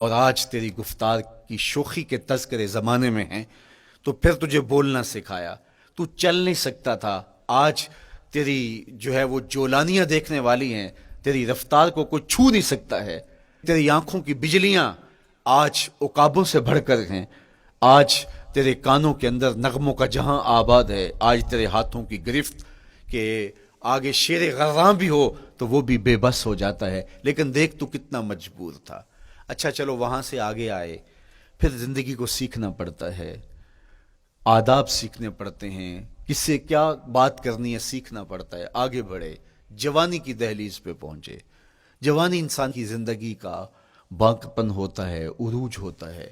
اور آج تیری گفتار کی شوخی کے تذکرے زمانے میں ہیں، تو پھر تجھے بولنا سکھایا، تو چل نہیں سکتا تھا، آج تیری جو ہے وہ جولانیاں دیکھنے والی ہیں، تیری رفتار کو کوئی چھو نہیں سکتا ہے، تیری آنکھوں کی بجلیاں آج عقابوں سے بڑھ کر ہیں، آج تیرے کانوں کے اندر نغموں کا جہاں آباد ہے، آج تیرے ہاتھوں کی گرفت کہ آگے شیر غراں بھی ہو تو وہ بھی بے بس ہو جاتا ہے، لیکن دیکھ تو کتنا مجبور تھا۔ اچھا چلو وہاں سے آگے آئے، پھر زندگی کو سیکھنا پڑتا ہے، آداب سیکھنے پڑتے ہیں، کس سے کیا بات کرنی ہے سیکھنا پڑتا ہے، آگے بڑھے، جوانی کی دہلیز پہ پہنچے۔ جوانی انسان کی زندگی کا باقپن ہوتا ہے، عروج ہوتا ہے،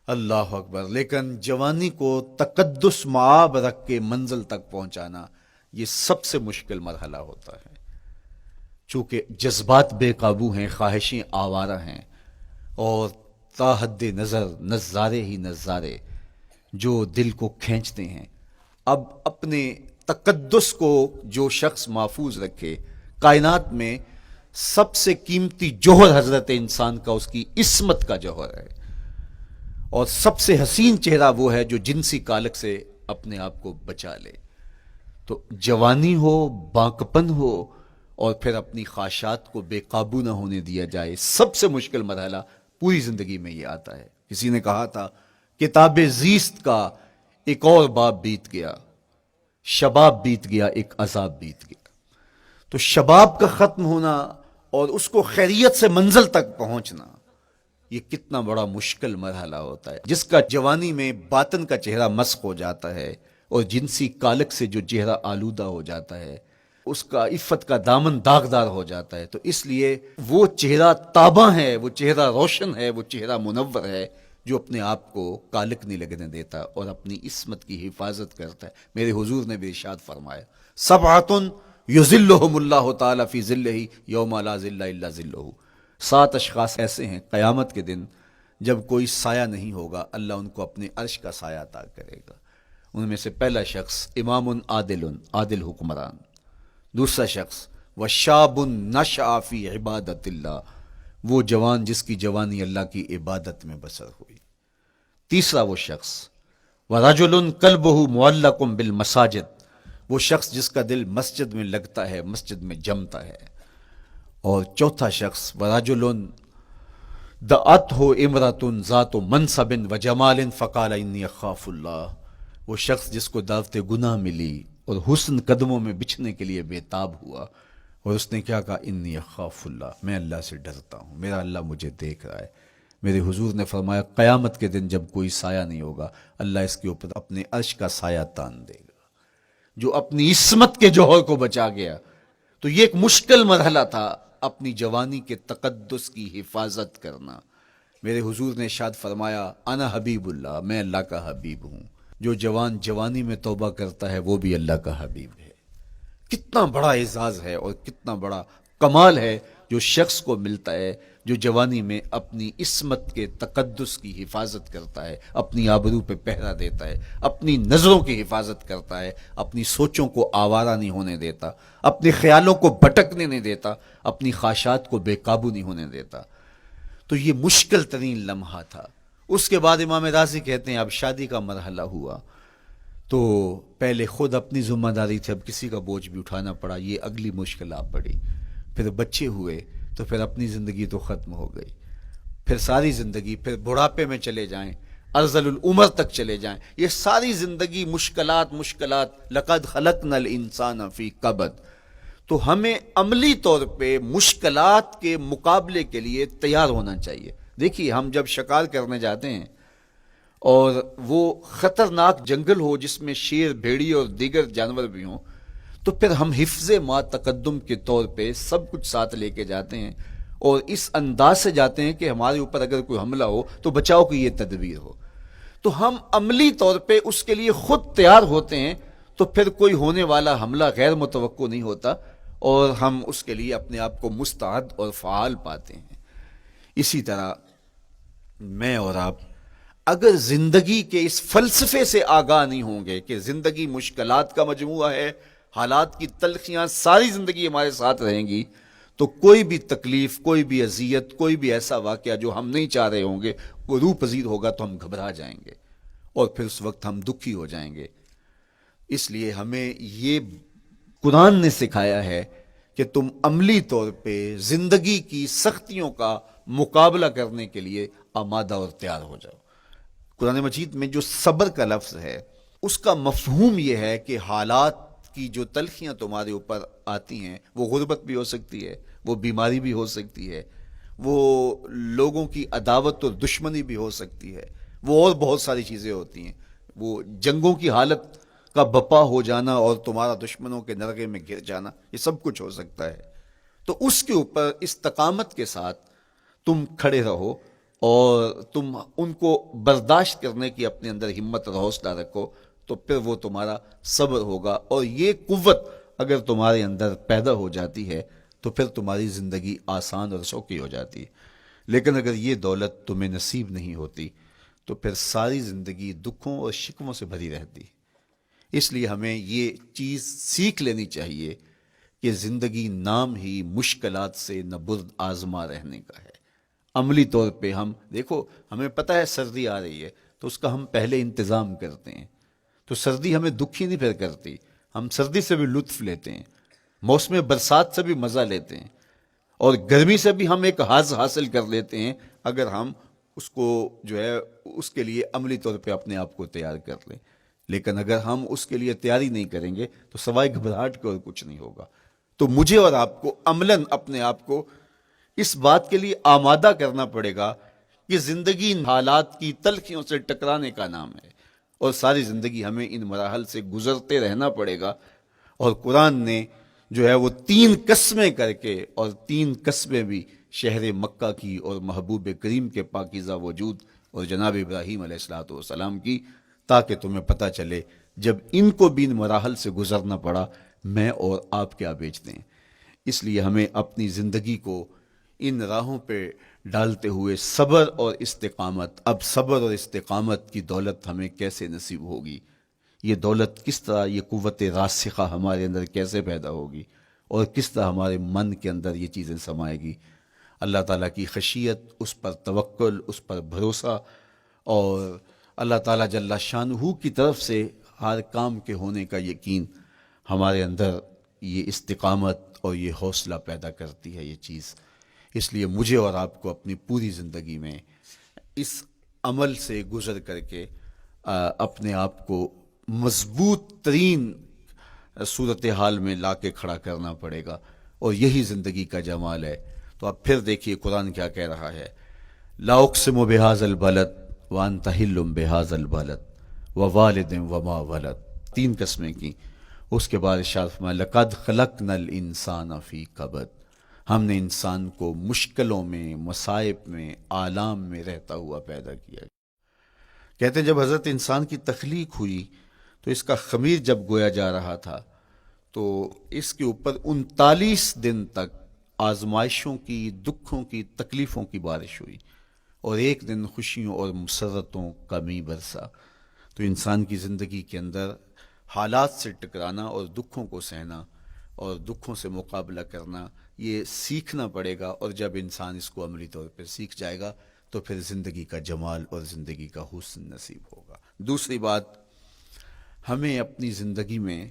اللہ اکبر، لیکن جوانی کو تقدس معاب رکھ کے منزل تک پہنچانا یہ سب سے مشکل مرحلہ ہوتا ہے، چونکہ جذبات بے قابو ہیں، خواہشیں آوارہ ہیں، اور تا حد نظر نظارے ہی نظارے جو دل کو کھینچتے ہیں۔ اب اپنے تقدس کو جو شخص محفوظ رکھے، کائنات میں سب سے قیمتی جوہر حضرت انسان کا اس کی عصمت کا جوہر ہے، اور سب سے حسین چہرہ وہ ہے جو جنسی کالک سے اپنے آپ کو بچا لے۔ تو جوانی ہو، باقپن ہو، اور پھر اپنی خواہشات کو بے قابو نہ ہونے دیا جائے، سب سے مشکل مرحلہ پوری زندگی میں یہ آتا ہے۔ کسی نے کہا تھا کتاب زیست کا ایک اور باب بیت گیا، شباب بیت گیا، ایک عذاب بیت گیا۔ تو شباب کا ختم ہونا اور اس کو خیریت سے منزل تک پہنچنا، یہ کتنا بڑا مشکل مرحلہ ہوتا ہے، جس کا جوانی میں باطن کا چہرہ مسخ ہو جاتا ہے اور جنسی کالک سے جو چہرہ آلودہ ہو جاتا ہے، اس کا عفت کا دامن داغدار ہو جاتا ہے۔ تو اس لیے وہ چہرہ تاباں ہے، وہ چہرہ روشن ہے، وہ چہرہ منور ہے جو اپنے آپ کو کالک نہیں لگنے دیتا اور اپنی عصمت کی حفاظت کرتا ہے۔ میرے حضور نے بھی ارشاد فرمایا، سبعۃ یظلھم اللہ تعالی فی ظلہ یوم لا ظل الا ظلہ، 7 اشخاص ایسے ہیں قیامت کے دن جب کوئی سایہ نہیں ہوگا، اللہ ان کو اپنے عرش کا سایہ عطا کرے گا۔ ان میں سے پہلا شخص امام عادل حکمران، دوسرا شخص وشاب نشأ فی عبادت اللہ، وہ جوان جس کی جوانی اللہ کی عبادت میں بسر ہوئی، تیسرا وہ شخص ورجل قلبہ معلق بالمساجد، وہ شخص جس کا دل مسجد میں لگتا ہے، مسجد میں جمتا ہے، اور چوتھا شخص ورجل دعتہ امرأۃ ذات منصب وجمال فقال انی اخاف اللہ، وہ شخص جس کو دعوت گناہ ملی اور حسن قدموں میں بچھنے کے لیے بےتاب ہوا، اور اس نے کیا کہا، انی اخاف اللہ، میں اللہ سے ڈرتا ہوں، میرا اللہ مجھے دیکھ رہا ہے۔ میرے حضور نے فرمایا قیامت کے دن جب کوئی سایہ نہیں ہوگا، اللہ اس کے اوپر اپنے عرش کا سایہ تان دے گا، جو اپنی عصمت کے جوہر کو بچا گیا۔ تو یہ ایک مشکل مرحلہ تھا، اپنی جوانی کے تقدس کی حفاظت کرنا۔ میرے حضور نے ارشاد فرمایا انا حبیب اللہ، میں اللہ کا حبیب ہوں، جو جوان جوانی میں توبہ کرتا ہے وہ بھی اللہ کا حبیب ہے۔ کتنا بڑا اعزاز ہے اور کتنا بڑا کمال ہے جو شخص کو ملتا ہے جو جوانی میں اپنی عصمت کے تقدس کی حفاظت کرتا ہے، اپنی آبرو پہ پہرا دیتا ہے، اپنی نظروں کی حفاظت کرتا ہے، اپنی سوچوں کو آوارہ نہیں ہونے دیتا، اپنے خیالوں کو بھٹکنے نہیں دیتا، اپنی خواہشات کو بے قابو نہیں ہونے دیتا۔ تو یہ مشکل ترین لمحہ تھا۔ اس کے بعد امام راضی کہتے ہیں اب شادی کا مرحلہ ہوا، تو پہلے خود اپنی ذمہ داری تھی، اب کسی کا بوجھ بھی اٹھانا پڑا، یہ اگلی مشکل آ پڑی۔ پھر بچے ہوئے تو پھر اپنی زندگی تو ختم ہو گئی، پھر ساری زندگی، پھر بڑھاپے میں چلے جائیں، ارذل العمر تک چلے جائیں، یہ ساری زندگی مشکلات لقد خلقنا الانسان فی کبد۔ تو ہمیں عملی طور پہ مشکلات کے مقابلے کے لیے تیار ہونا چاہیے۔ دیکھیے ہم جب شکار کرنے جاتے ہیں اور وہ خطرناک جنگل ہو جس میں شیر، بھیڑی اور دیگر جانور بھی ہوں، تو پھر ہم حفظ ما تقدم کے طور پہ سب کچھ ساتھ لے کے جاتے ہیں، اور اس انداز سے جاتے ہیں کہ ہمارے اوپر اگر کوئی حملہ ہو تو بچاؤ کی یہ تدبیر ہو۔ تو ہم عملی طور پہ اس کے لیے خود تیار ہوتے ہیں، تو پھر کوئی ہونے والا حملہ غیر متوقع نہیں ہوتا، اور ہم اس کے لیے اپنے آپ کو مستعد اور فعال پاتے ہیں۔ اسی طرح میں اور آپ اگر زندگی کے اس فلسفے سے آگاہ نہیں ہوں گے کہ زندگی مشکلات کا مجموعہ ہے، حالات کی تلخیاں ساری زندگی ہمارے ساتھ رہیں گی، تو کوئی بھی تکلیف، کوئی بھی اذیت، کوئی بھی ایسا واقعہ جو ہم نہیں چاہ رہے ہوں گے وہ روح پذیر ہوگا تو ہم گھبرا جائیں گے اور پھر اس وقت ہم دکھی ہو جائیں گے۔ اس لیے ہمیں یہ قرآن نے سکھایا ہے کہ تم عملی طور پہ زندگی کی سختیوں کا مقابلہ کرنے کے لیے آمادہ اور تیار ہو جاؤ۔ قرآن مجید میں جو صبر کا لفظ ہے اس کا مفہوم یہ ہے کہ حالات کی جو تلخیاں تمہارے اوپر آتی ہیں، وہ غربت بھی ہو سکتی ہے، وہ بیماری بھی ہو سکتی ہے، وہ لوگوں کی عداوت اور دشمنی بھی ہو سکتی ہے، وہ اور بہت ساری چیزیں ہوتی ہیں، وہ جنگوں کی حالت کا بپا ہو جانا اور تمہارا دشمنوں کے نرغے میں گر جانا، یہ سب کچھ ہو سکتا ہے۔ تو اس کے اوپر استقامت کے ساتھ تم کھڑے رہو اور تم ان کو برداشت کرنے کی اپنے اندر ہمت اور حوصلہ رکھو، تو پھر وہ تمہارا صبر ہوگا، اور یہ قوت اگر تمہارے اندر پیدا ہو جاتی ہے تو پھر تمہاری زندگی آسان اور سوکھی ہو جاتی ہے۔ لیکن اگر یہ دولت تمہیں نصیب نہیں ہوتی تو پھر ساری زندگی دکھوں اور شکووں سے بھری رہتی۔ اس لیے ہمیں یہ چیز سیکھ لینی چاہیے کہ زندگی نام ہی مشکلات سے نہ برد آزما رہنے کا ہے۔ عملی طور پہ ہم دیکھو، ہمیں پتہ ہے سردی آ رہی ہے تو اس کا ہم پہلے انتظام کرتے ہیں، تو سردی ہمیں دکھی نہیں پھر کرتی، ہم سردی سے بھی لطف لیتے ہیں، موسم برسات سے بھی مزہ لیتے ہیں، اور گرمی سے بھی ہم ایک حاز حاصل کر لیتے ہیں اگر ہم اس کو جو ہے اس کے لیے عملی طور پہ اپنے آپ کو تیار کر لیں۔ لیکن اگر ہم اس کے لیے تیاری نہیں کریں گے تو سوائے گھبراہٹ کے اور کچھ نہیں ہوگا۔ تو مجھے اور آپ کو عملاً اپنے آپ کو اس بات کے لیے آمادہ کرنا پڑے گا کہ زندگی ان حالات کی تلخیوں سے ٹکرانے کا نام ہے، اور ساری زندگی ہمیں ان مراحل سے گزرتے رہنا پڑے گا۔ اور قرآن نے جو ہے وہ 3 قسمیں کر کے، اور 3 قسمیں بھی شہر مکہ کی اور محبوب کریم کے پاکیزہ وجود اور جناب ابراہیم علیہ الصلوۃ والسلام کی، تاکہ تمہیں پتہ چلے جب ان کو بھی ان مراحل سے گزرنا پڑا میں اور آپ کیا بیچتے ہیں۔ اس لیے ہمیں اپنی زندگی کو ان راہوں پہ ڈالتے ہوئے صبر اور استقامت، اب صبر اور استقامت کی دولت ہمیں کیسے نصیب ہوگی، یہ دولت کس طرح، یہ قوت راسخہ ہمارے اندر کیسے پیدا ہوگی، اور کس طرح ہمارے من کے اندر یہ چیزیں سمائے گی۔ اللہ تعالیٰ کی خشیت، اس پر توکل، اس پر بھروسہ، اور اللہ تعالیٰ جل شانہ کی طرف سے ہر کام کے ہونے کا یقین ہمارے اندر یہ استقامت اور یہ حوصلہ پیدا کرتی ہے یہ چیز۔ اس لیے مجھے اور آپ کو اپنی پوری زندگی میں اس عمل سے گزر کر کے اپنے آپ کو مضبوط ترین صورتحال میں لا کے کھڑا کرنا پڑے گا، اور یہی زندگی کا جمال ہے۔ تو اب پھر دیکھیے قرآن کیا کہہ رہا ہے، لا اقسم بہذا البلد وانت حل بہذا البلد ووالد وما ولد، 3 قسمیں کی۔ اس کے بعد ارشاد فرمایا لقد خلقنا الانسان فی کبد، ہم نے انسان کو مشکلوں میں، مصائب میں، آلام میں رہتا ہوا پیدا کیا۔ کہتے ہیں جب حضرت انسان کی تخلیق ہوئی تو اس کا خمیر جب گویا جا رہا تھا تو اس کے اوپر 39 دن تک آزمائشوں کی، دکھوں کی، تکلیفوں کی بارش ہوئی، اور ایک دن خوشیوں اور مسرتوں کا می برسا۔ تو انسان کی زندگی کے اندر حالات سے ٹکرانا اور دکھوں کو سہنا اور دکھوں سے مقابلہ کرنا، یہ سیکھنا پڑے گا، اور جب انسان اس کو عملی طور پہ سیکھ جائے گا تو پھر زندگی کا جمال اور زندگی کا حسن نصیب ہوگا۔ دوسری بات، ہمیں اپنی زندگی میں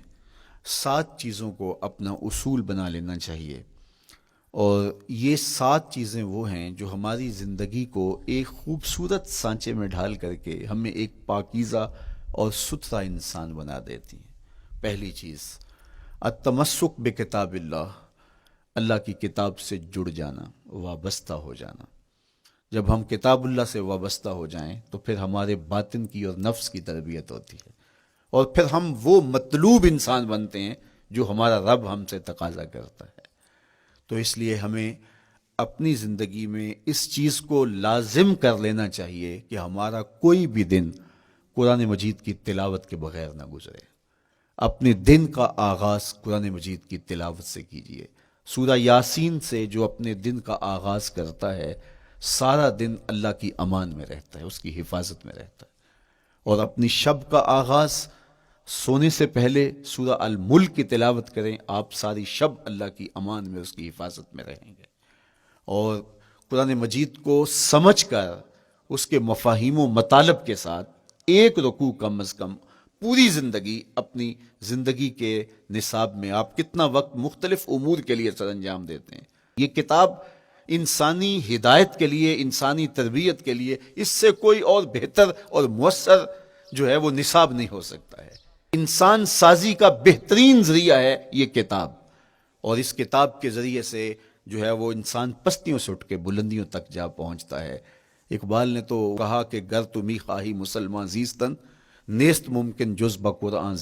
7 چیزوں کو اپنا اصول بنا لینا چاہیے، اور یہ 7 چیزیں وہ ہیں جو ہماری زندگی کو ایک خوبصورت سانچے میں ڈھال کر کے ہمیں ایک پاکیزہ اور ستھرا انسان بنا دیتی ہیں۔ پہلی چیز، التمسک بکتاب اللہ، اللہ کی کتاب سے جڑ جانا، وابستہ ہو جانا۔ جب ہم کتاب اللہ سے وابستہ ہو جائیں تو پھر ہمارے باطن کی اور نفس کی تربیت ہوتی ہے، اور پھر ہم وہ مطلوب انسان بنتے ہیں جو ہمارا رب ہم سے تقاضا کرتا ہے۔ تو اس لیے ہمیں اپنی زندگی میں اس چیز کو لازم کر لینا چاہیے کہ ہمارا کوئی بھی دن قرآن مجید کی تلاوت کے بغیر نہ گزرے۔ اپنے دن کا آغاز قرآن مجید کی تلاوت سے کیجیے۔ سورہ یاسین سے جو اپنے دن کا آغاز کرتا ہے سارا دن اللہ کی امان میں رہتا ہے، اس کی حفاظت میں رہتا ہے، اور اپنی شب کا آغاز سونے سے پہلے سورہ الملک کی تلاوت کریں، آپ ساری شب اللہ کی امان میں، اس کی حفاظت میں رہیں گے۔ اور قرآن مجید کو سمجھ کر اس کے مفاہیم و مطالب کے ساتھ ایک رکوع کم از کم پوری زندگی، اپنی زندگی کے نصاب میں آپ کتنا وقت مختلف امور کے لیے سر انجام دیتے ہیں۔ یہ کتاب انسانی ہدایت کے لیے، انسانی تربیت کے لیے، اس سے کوئی اور بہتر اور مؤثر جو ہے وہ نصاب نہیں ہو سکتا ہے۔ انسان سازی کا بہترین ذریعہ ہے یہ کتاب، اور اس کتاب کے ذریعے سے جو ہے وہ انسان پستیوں سے اٹھ کے بلندیوں تک جا پہنچتا ہے۔ اقبال نے تو کہا کہ گر تمی خواہی مسلمان زیستن، نیست ممکن جز بقرآن